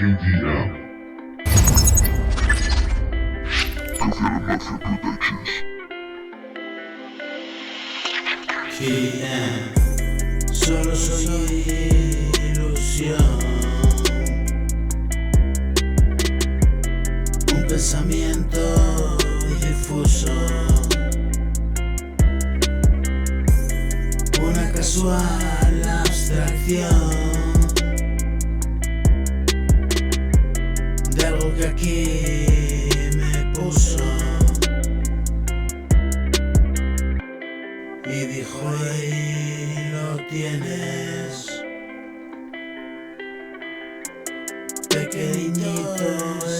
KDM. Kafir Mafia Productions. KDM. Solo soy ilusión, un pensamiento difuso, una casual abstracción de algo que aquí me puso y dijo: ahí lo tienes, pequeñito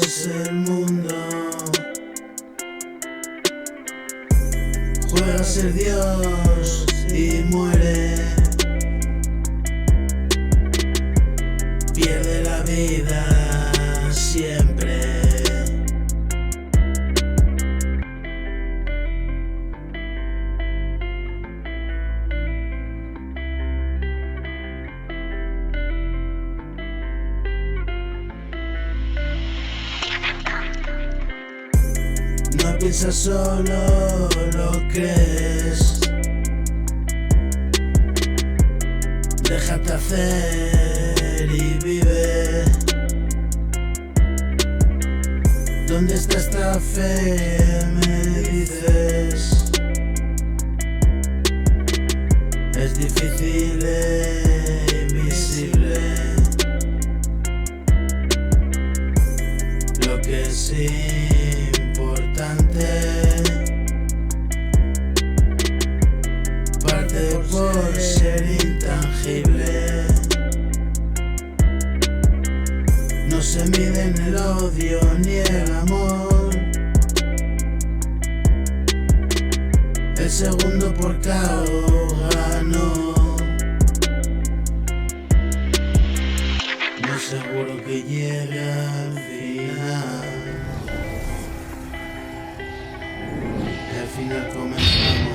es el mundo, juega a ser Dios y muere, pierde la vida siempre. No piensas, solo lo crees, déjate hacer y vive. ¿Dónde está esta fe? Me dices. Es difícil e invisible. Lo que es importante parte por ser intangible. No se mide en el odio ni el amor. El segundo por KO ganó. No seguro que llegue al final. Y al final comenzamos.